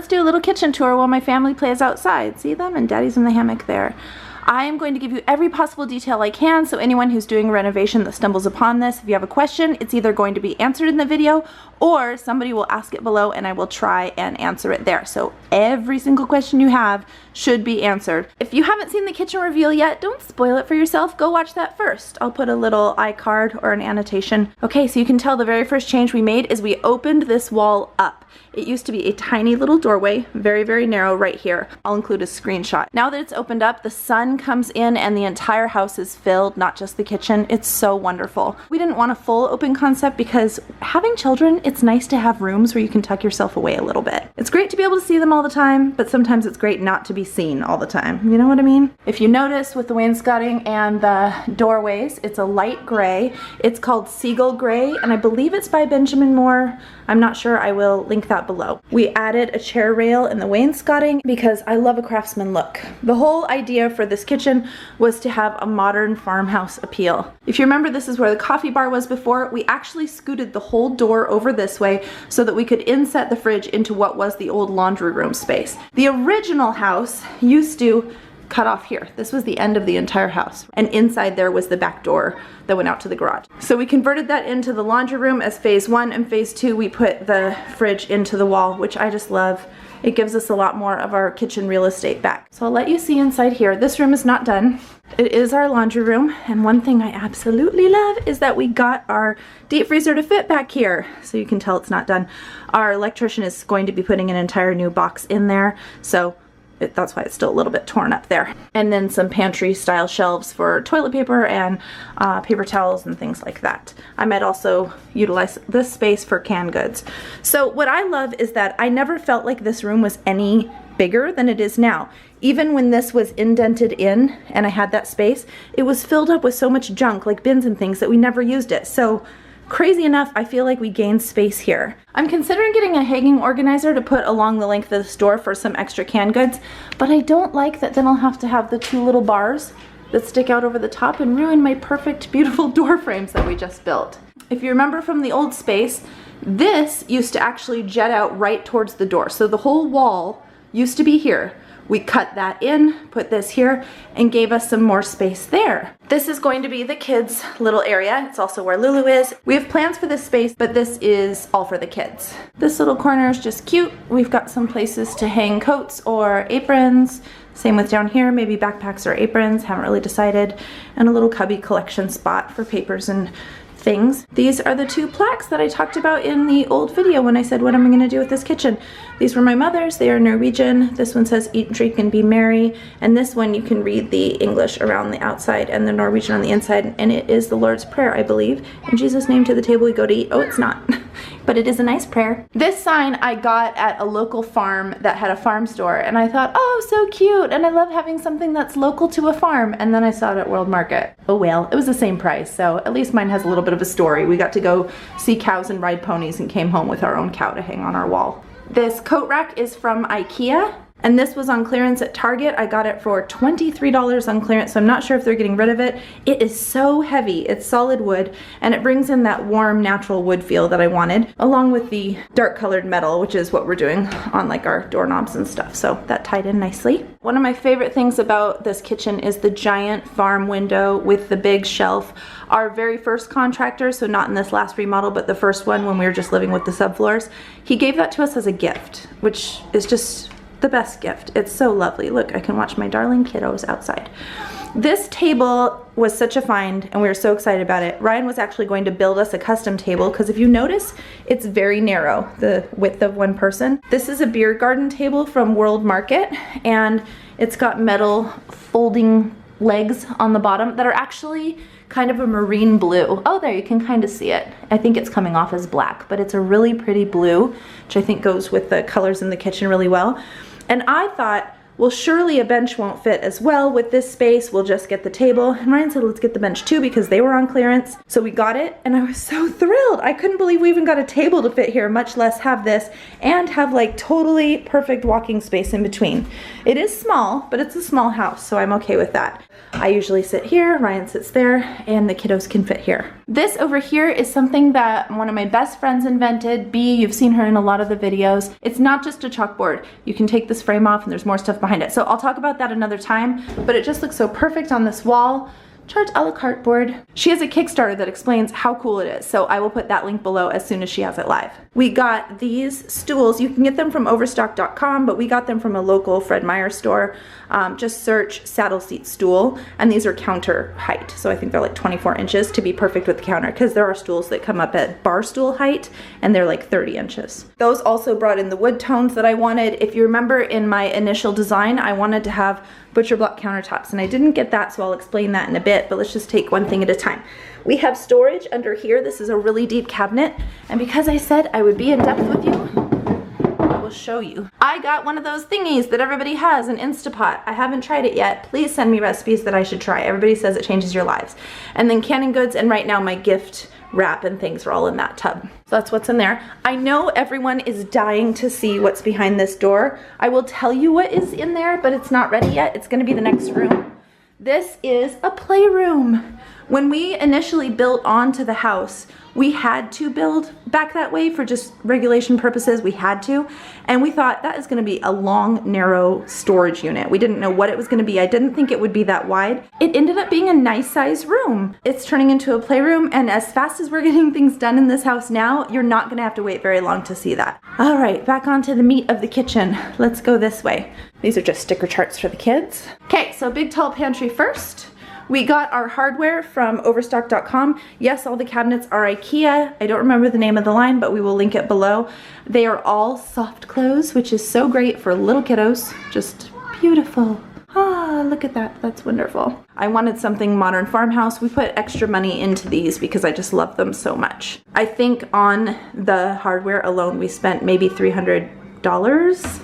do a little kitchen tour while my family plays outside. See them? And Daddy's in the hammock there. I am going to give you every possible detail I can, so anyone who's doing a renovation that stumbles upon this, if you have a question, it's either going to be answered in the video or somebody will ask it below and I will try and answer it there. So every single question you have should be answered. If you haven't seen the kitchen reveal yet, don't spoil it for yourself. Go watch that first. I'll put a little iCard or an annotation. Okay, so you can tell the very first change we made is we opened this wall up. It used to be a tiny little doorway, very, very narrow right here. I'll include a screenshot. Now that it's opened up, the sun comes in and the entire house is filled, not just the kitchen. It's so wonderful. We didn't want a full open concept because having children, it's nice to have rooms where you can tuck yourself away a little bit. It's great to be able to see them all the time, but sometimes it's great not to be seen all the time. You know what I mean? If you notice with the wainscoting and the doorways, it's a light gray. It's called Seagull Gray, and I believe it's by Benjamin Moore. I'm not sure. I will link that below. We added a chair rail in the wainscoting because I love a craftsman look. The whole idea for this kitchen was to have a modern farmhouse appeal. If you remember, this is where the coffee bar was before. We actually scooted the whole door over this way so that we could inset the fridge into what was the old laundry room space. The original house used to cut off here. This was the end of the entire house. And inside there was the back door that went out to the garage. So we converted that into the laundry room as phase 1, and phase 2 we put the fridge into the wall, which I just love. It gives us a lot more of our kitchen real estate back. So I'll let you see inside here. This room is not done. It is our laundry room, and one thing I absolutely love is that we got our deep freezer to fit back here. So you can tell it's not done. Our electrician is going to be putting an entire new box in there, so that's why it's still a little bit torn up there. And then some pantry style shelves for toilet paper and paper towels and things like that. I might also utilize this space for canned goods. So what I love is that I never felt like this room was any bigger than it is now. Even when this was indented in and I had that space, it was filled up with so much junk, like bins and things, that we never used it. So crazy enough, I feel like we gained space here. I'm considering getting a hanging organizer to put along the length of the store for some extra canned goods, but I don't like that then I'll have to have the 2 little bars that stick out over the top and ruin my perfect, beautiful door frames that we just built. If you remember from the old space, this used to actually jet out right towards the door. So the whole wall used to be here. We cut that in, put this here, and gave us some more space there. This is going to be the kids' little area. It's also where Lulu is. We have plans for this space, but this is all for the kids. This little corner is just cute. We've got some places to hang coats or aprons. Same with down here, maybe backpacks or aprons, haven't really decided. And a little cubby collection spot for papers and things. These are the 2 plaques that I talked about in the old video when I said what am I going to do with this kitchen. These were my mother's. They are Norwegian. This one says eat, drink, and be merry, and this one you can read the English around the outside and the Norwegian on the inside, and it is the Lord's Prayer, I believe. In Jesus' name to the table we go to eat. Oh, it's not. But it is a nice prayer. This sign I got at a local farm that had a farm store, and I thought, oh, so cute, and I love having something that's local to a farm, and then I saw it at World Market. Oh well, it was the same price, so at least mine has a little bit of a story. We got to go see cows and ride ponies and came home with our own cow to hang on our wall. This coat rack is from IKEA. And this was on clearance at Target. I got it for $23 on clearance, so I'm not sure if they're getting rid of it. It is so heavy. It's solid wood, and it brings in that warm, natural wood feel that I wanted, along with the dark colored metal, which is what we're doing on like our doorknobs and stuff. So that tied in nicely. One of my favorite things about this kitchen is the giant farm window with the big shelf. Our very first contractor, so not in this last remodel, but the first one when we were just living with the subfloors, he gave that to us as a gift, which is just the best gift. It's so lovely. Look, I can watch my darling kiddos outside. This table was such a find and we were so excited about it. Ryan was actually going to build us a custom table because if you notice, it's very narrow, the width of one person. This is a beer garden table from World Market, and it's got metal folding legs on the bottom that are actually kind of a marine blue. Oh, there, you can kind of see it. I think it's coming off as black, but it's a really pretty blue, which I think goes with the colors in the kitchen really well. And I thought, well, surely a bench won't fit as well with this space. We'll just get the table. And Ryan said, let's get the bench too, because they were on clearance. So we got it, and I was so thrilled. I couldn't believe we even got a table to fit here, much less have this and have like totally perfect walking space in between. It is small, but it's a small house, so I'm okay with that. I usually sit here, Ryan sits there, and the kiddos can fit here. This over here is something that one of my best friends invented. Bea, you've seen her in a lot of the videos. It's not just a chalkboard. You can take this frame off and there's more stuff behind it. So I'll talk about that another time, but it just looks so perfect on this wall. Charge a la carte board. She has a Kickstarter that explains how cool it is, so I will put that link below as soon as she has it live. We got these stools. You can get them from overstock.com, but we got them from a local Fred Meyer store. Just search saddle seat stool, and these are counter height, so I think they're like 24 inches to be perfect with the counter, because there are stools that come up at bar stool height and they're like 30 inches. Those also brought in the wood tones that I wanted. If you remember in my initial design, I wanted to have butcher block countertops, and I didn't get that, so I'll explain that in a bit, but let's just take one thing at a time. We have storage under here. This is a really deep cabinet, and because I said I would be in depth with you, I will show you. I got one of those thingies that everybody has, an Instapot. I haven't tried it yet. Please send me recipes that I should try. Everybody says it changes your lives. And then canning goods, and right now my gift wrap and things are all in that tub. So that's what's in there. I know everyone is dying to see what's behind this door. I will tell you what is in there, but it's not ready yet. It's gonna be the next room. This is a playroom. When we initially built onto the house, we had to build back that way for just regulation purposes. We had to, and we thought that is going to be a long, narrow storage unit. We didn't know what it was going to be. I didn't think it would be that wide. It ended up being a nice size room. It's turning into a playroom, and as fast as we're getting things done in this house now, you're not going to have to wait very long to see that. All right, back onto the meat of the kitchen. Let's go this way. These are just sticker charts for the kids. Okay, so big tall pantry first. We got our hardware from overstock.com. Yes, all the cabinets are IKEA. I don't remember the name of the line, but we will link it below. They are all soft close, which is so great for little kiddos. Just beautiful. Ah, look at that. That's wonderful. I wanted something modern farmhouse. We put extra money into these because I just love them so much. I think on the hardware alone, we spent maybe $300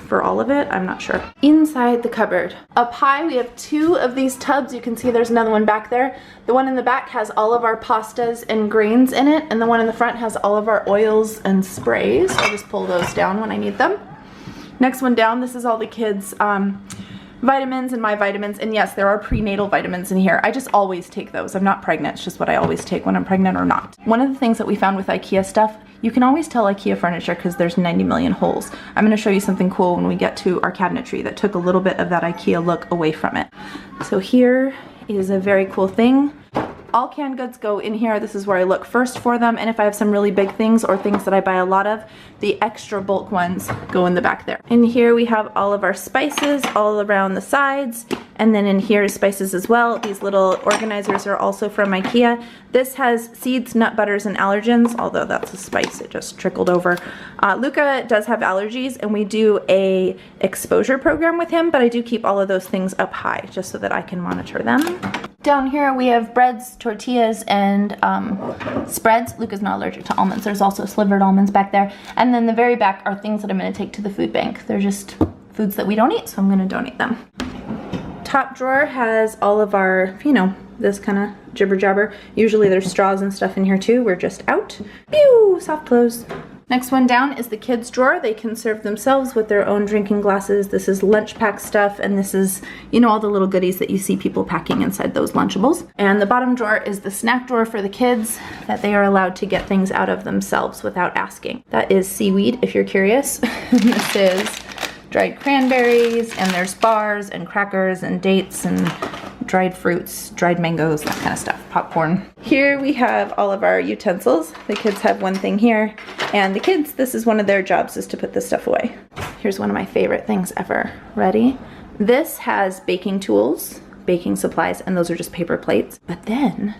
for all of it. I'm not sure. Inside the cupboard. Up high, we have two of these tubs. You can see there's another one back there. The one in the back has all of our pastas and grains in it, and the one in the front has all of our oils and sprays. I'll just pull those down when I need them. Next one down, this is all the kids' vitamins and my vitamins, and yes, there are prenatal vitamins in here. I just always take those. I'm not pregnant. It's just what I always take when I'm pregnant or not. One of the things that we found with IKEA stuff, you can always tell IKEA furniture because there's 90 million holes. I'm going to show you something cool when we get to our cabinetry that took a little bit of that IKEA look away from it. So here is a very cool thing. All canned goods go in here. This is where I look first for them, and if I have some really big things or things that I buy a lot of, the extra bulk ones go in the back there. In here we have all of our spices all around the sides, and then in here is spices as well. These little organizers are also from IKEA. This has seeds, nut butters, and allergens, although that's a spice, it just trickled over. Luca does have allergies, and we do a exposure program with him, but I do keep all of those things up high just so that I can monitor them. Down here we have breads, tortillas, and spreads. Luca's not allergic to almonds. There's also slivered almonds back there. And then the very back are things that I'm going to take to the food bank. They're just foods that we don't eat, so I'm going to donate them. Top drawer has all of our, you know, this kind of jibber jabber. Usually there's straws and stuff in here too. We're just out. Pew! Soft close. Next one down is the kids' drawer. They can serve themselves with their own drinking glasses. This is lunch pack stuff, and this is, you know, all the little goodies that you see people packing inside those Lunchables. And the bottom drawer is the snack drawer for the kids that they are allowed to get things out of themselves without asking. That is seaweed, if you're curious. This is dried cranberries, and there's bars and crackers and dates and dried fruits, dried mangoes, that kind of stuff, popcorn. Here we have all of our utensils. The kids have one thing here, and the kids, this is one of their jobs, is to put this stuff away. Here's one of my favorite things ever. Ready? This has baking tools, baking supplies, and those are just paper plates. But then,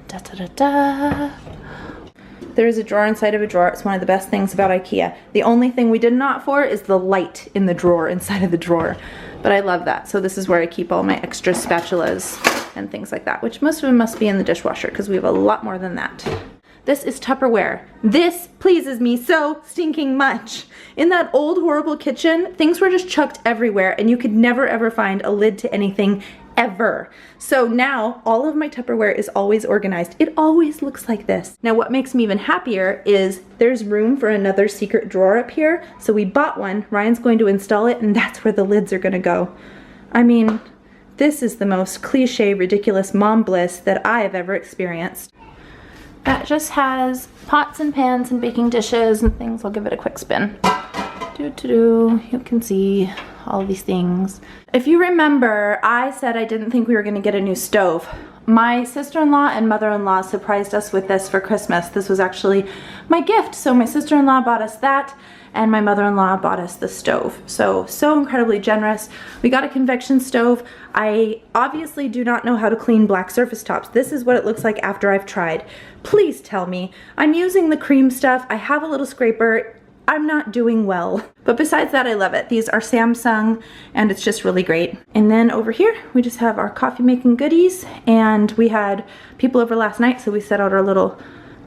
there's a drawer inside of a drawer. It's one of the best things about IKEA. The only thing we did not for is the light in the drawer inside of the drawer. But I love that. So this is where I keep all my extra spatulas and things like that, which most of them must be in the dishwasher because we have a lot more than that. This is Tupperware. This pleases me so stinking much. In that old horrible kitchen, things were just chucked everywhere and you could never ever find a lid to anything ever. So now all of my Tupperware is always organized. It always looks like this. Now what makes me even happier is there's room for another secret drawer up here. So we bought one. Ryan's going to install it, and that's where the lids are gonna go. I mean, This is the most cliche, ridiculous mom bliss that I have ever experienced. That just has pots and pans and baking dishes and things. I'll give it a quick spin. You can see all these things. If you remember, I said I didn't think we were gonna get a new stove. My sister-in-law and mother-in-law surprised us with this for Christmas. This was actually my gift. So my sister-in-law bought us that, and my mother-in-law bought us the stove. So incredibly generous. We got a convection stove. I obviously do not know how to clean black surface tops. This is what it looks like after I've tried. Please tell me. I'm using the cream stuff. I have a little scraper. I'm not doing well. But besides that, I love it. These are Samsung, and it's just really great. And then over here, we just have our coffee making goodies, and we had people over last night, so we set out our little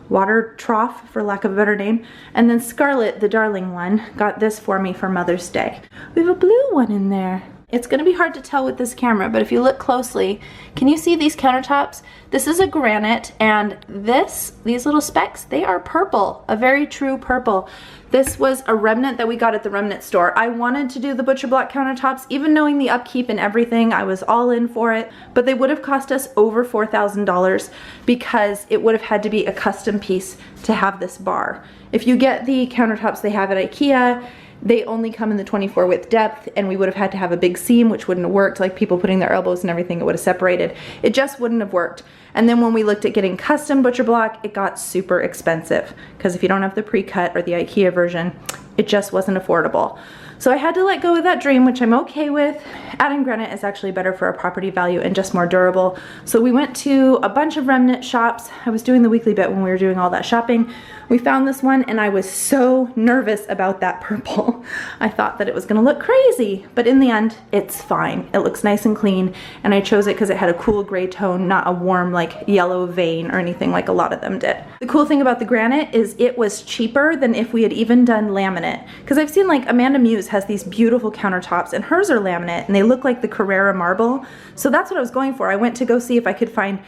water trough, for lack of a better name. And then Scarlett, the darling one, got this for me for Mother's Day. We have a blue one in there. It's gonna be hard to tell with this camera, but if you look closely, can you see these countertops? This is a granite, and these little specks, they are purple, a very true purple. This was a remnant that we got at the remnant store. I wanted to do the butcher block countertops, even knowing the upkeep and everything, I was all in for it, but they would have cost us over $4,000 because it would have had to be a custom piece to have this bar. If you get the countertops they have at IKEA, they only come in the 24 width depth, and we would have had to have a big seam, which wouldn't have worked, like people putting their elbows and everything, it would have separated. It just wouldn't have worked. And then when we looked at getting custom butcher block, it got super expensive, because if you don't have the pre-cut or the IKEA version, it just wasn't affordable. So I had to let go of that dream, which I'm okay with. Adding granite is actually better for our property value and just more durable. So we went to a bunch of remnant shops. I was doing the weekly bit when we were doing all that shopping. We found this one, and I was so nervous about that purple. I thought that it was gonna look crazy, but in the end, it's fine. It looks nice and clean, and I chose it because it had a cool gray tone, not a warm like yellow vein or anything like a lot of them did. The cool thing about the granite is it was cheaper than if we had even done laminate, because I've seen like Amanda Muse has these beautiful countertops, and hers are laminate, and they look like the Carrara marble. So that's what I was going for. I went to go see if I could find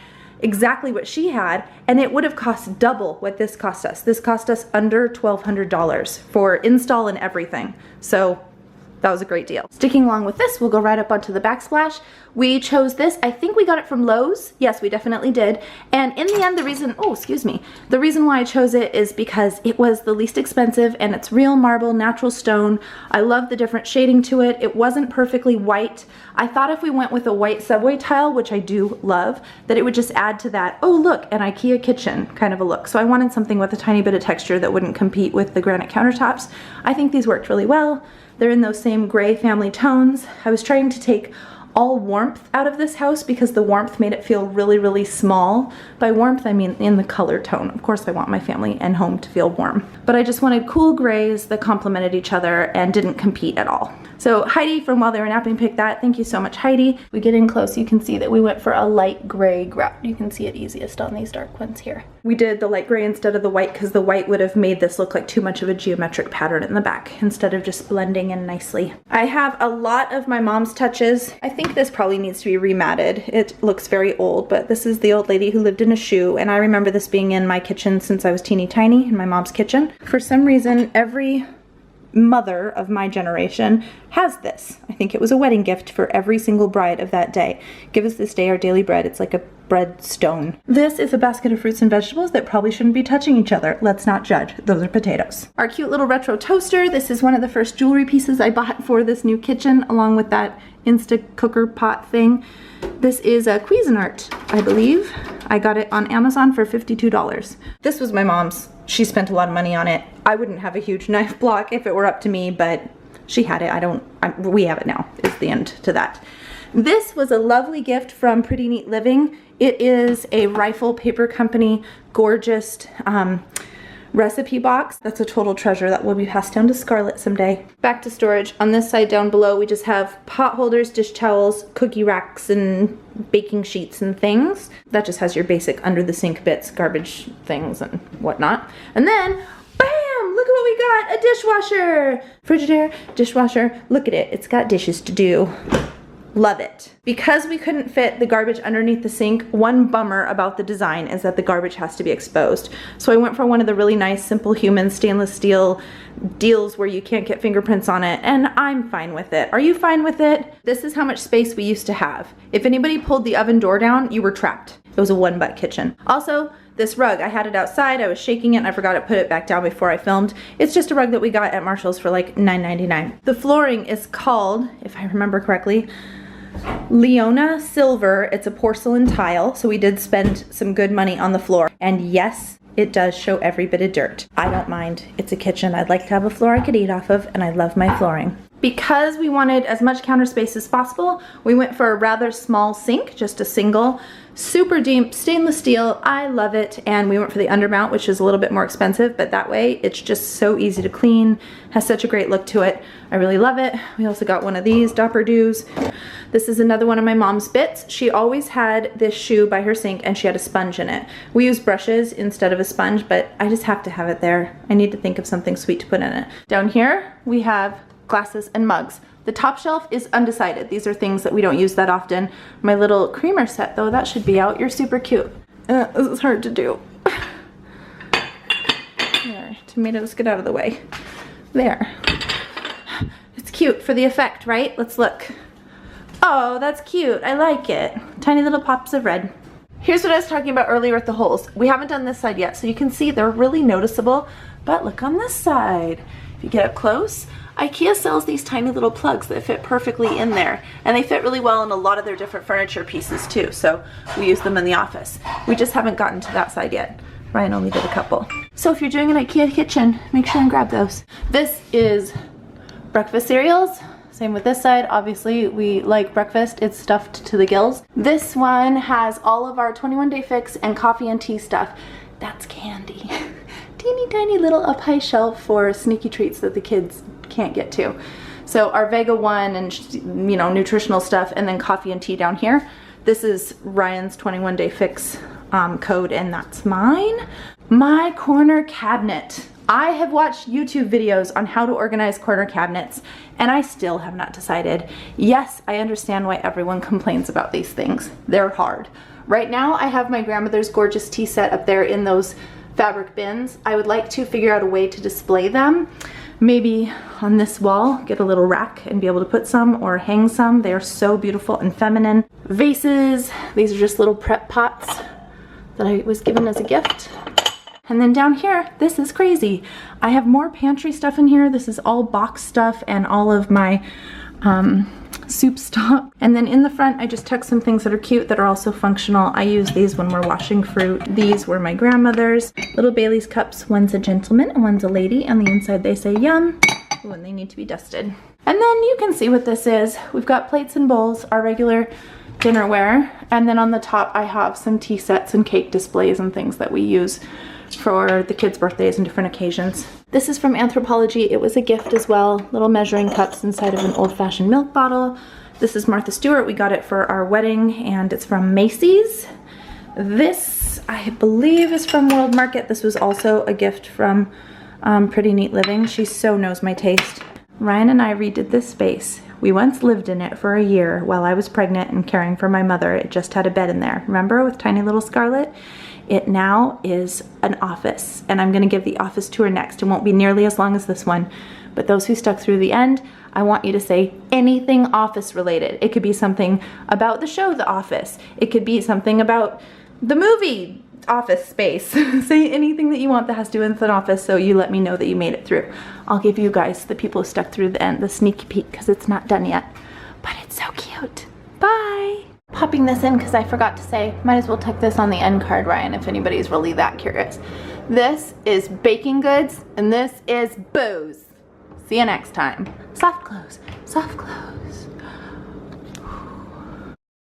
exactly what she had, and it would have cost double what this cost us. This cost us under $1,200 for install and everything. So that was a great deal. Sticking along with this, we'll go right up onto the backsplash. We chose this. I think we got it from Lowe's. Yes, we definitely did. And in the end, the reason why I chose it is because it was the least expensive, and it's real marble, natural stone. I love the different shading to it. It wasn't perfectly white. I thought if we went with a white subway tile, which I do love, that it would just add to that, oh look, an IKEA kitchen kind of a look. So I wanted something with a tiny bit of texture that wouldn't compete with the granite countertops. I think these worked really well. They're in those same gray family tones. I was trying to take all warmth out of this house because the warmth made it feel really, really small. By warmth, I mean in the color tone. Of course, I want my family and home to feel warm. But I just wanted cool grays that complemented each other and didn't compete at all. So Heidi from While They Were Napping picked that. Thank you so much, Heidi. We get in close, you can see that we went for a light gray grout. You can see it easiest on these dark ones here. We did the light gray instead of the white because the white would have made this look like too much of a geometric pattern in the back instead of just blending in nicely. I have a lot of my mom's touches. I think this probably needs to be rematted. It looks very old, but this is the old lady who lived in a shoe, and I remember this being in my kitchen since I was teeny tiny, in my mom's kitchen. For some reason, every mother of my generation has this. I think it was a wedding gift for every single bride of that day. Give us this day our daily bread. It's like a bread stone. This is a basket of fruits and vegetables that probably shouldn't be touching each other. Let's not judge. Those are potatoes. Our cute little retro toaster. This is one of the first jewelry pieces I bought for this new kitchen, along with that Insta cooker pot thing. This is a Cuisinart, I believe. I got it on Amazon for $52. This was my mom's. She spent a lot of money on it. I wouldn't have a huge knife block if it were up to me, but she had it. We have it now, is the end to that. This was a lovely gift from Pretty Neat Living. It is a Rifle Paper Company gorgeous recipe box. That's a total treasure that will be passed down to Scarlett someday. Back to storage. On this side down below, we just have pot holders, dish towels, cookie racks, and baking sheets and things. That just has your basic under the sink bits, garbage things and whatnot. And then, bam! Look at what we got! A dishwasher! Frigidaire, dishwasher. Look at it. It's got dishes to do. Love it. Because we couldn't fit the garbage underneath the sink, one bummer about the design is that the garbage has to be exposed. So I went for one of the really nice Simple Human stainless steel deals where you can't get fingerprints on it, and I'm fine with it. Are you fine with it? This is how much space we used to have. If anybody pulled the oven door down, you were trapped. It was a one-butt kitchen. Also, this rug, I had it outside, I was shaking it, and I forgot to put it back down before I filmed. It's just a rug that we got at Marshall's for like $9.99. The flooring is called, if I remember correctly, Leona Silver. It's a porcelain tile, so we did spend some good money on the floor. And yes, it does show every bit of dirt. I don't mind. It's a kitchen. I'd like to have a floor I could eat off of, and I love my flooring. Because we wanted as much counter space as possible, we went for a rather small sink, just a single, super deep stainless steel. I love it. And we went for the undermount, which is a little bit more expensive, but that way it's just so easy to clean, has such a great look to it. I really love it. We also got one of these Dopper Doos. This is another one of my mom's bits. She always had this shoe by her sink and she had a sponge in it. We use brushes instead of a sponge, but I just have to have it there. I need to think of something sweet to put in it. Down here we have glasses and mugs. The top shelf is undecided. These are things that we don't use that often. My little creamer set though, that should be out. You're super cute. This is hard to do. There, tomatoes, get out of the way. There. It's cute for the effect, right? Let's look. Oh, that's cute. I like it. Tiny little pops of red. Here's what I was talking about earlier with the holes. We haven't done this side yet, so you can see they're really noticeable, but look on this side. If you get up close, IKEA sells these tiny little plugs that fit perfectly in there, and they fit really well in a lot of their different furniture pieces too, so we use them in the office. We just haven't gotten to that side yet. Ryan only did a couple. So if you're doing an IKEA kitchen, make sure and grab those. This is breakfast cereals. Same with this side. Obviously, we like breakfast. It's stuffed to the gills. This one has all of our 21-day fix and coffee and tea stuff. That's candy. Teeny tiny little up high shelf for sneaky treats that the kids can't get to. So our Vega 1 and, you know, nutritional stuff, and then coffee and tea down here. This is Ryan's 21-day fix code, and that's mine. My corner cabinet. I have watched YouTube videos on how to organize corner cabinets, and I still have not decided. Yes, I understand why everyone complains about these things. They're hard. Right now, I have my grandmother's gorgeous tea set up there in those fabric bins. I would like to figure out a way to display them. Maybe on this wall, get a little rack and be able to put some or hang some. They are so beautiful and feminine. Vases, these are just little prep pots that I was given as a gift. And then down here, this is crazy. I have more pantry stuff in here. This is all box stuff and all of my soup stock. And then in the front, I just tucked some things that are cute that are also functional. I use these when we're washing fruit. These were my grandmother's. Little Bailey's cups. One's a gentleman and one's a lady. On the inside, they say yum. Ooh, and they need to be dusted. And then you can see what this is. We've got plates and bowls, our regular dinnerware. And then on the top, I have some tea sets and cake displays and things that we use for the kids' birthdays and different occasions. This is from Anthropology. It was a gift as well. Little measuring cups inside of an old-fashioned milk bottle. This is Martha Stewart. We got it for our wedding, and it's from Macy's. This, I believe, is from World Market. This was also a gift from Pretty Neat Living. She so knows my taste. Ryan and I redid this space. We once lived in it for a year while I was pregnant and caring for my mother. It just had a bed in there. Remember, with tiny little Scarlett? It now is an office, and I'm going to give the office tour next. It won't be nearly as long as this one, but those who stuck through the end, I want you to say anything office related. It could be something about the show The Office. It could be something about the movie Office Space. Say anything that you want that has to do with an office, so you let me know that you made it through. I'll give you guys, the people who stuck through the end, the sneaky peek, because it's not done yet. But it's so cute. Bye! Popping this in because I forgot to say, might as well tuck this on the end card, Ryan, if anybody's really that curious. This is baking goods, and this is booze. See you next time. Soft close, soft close.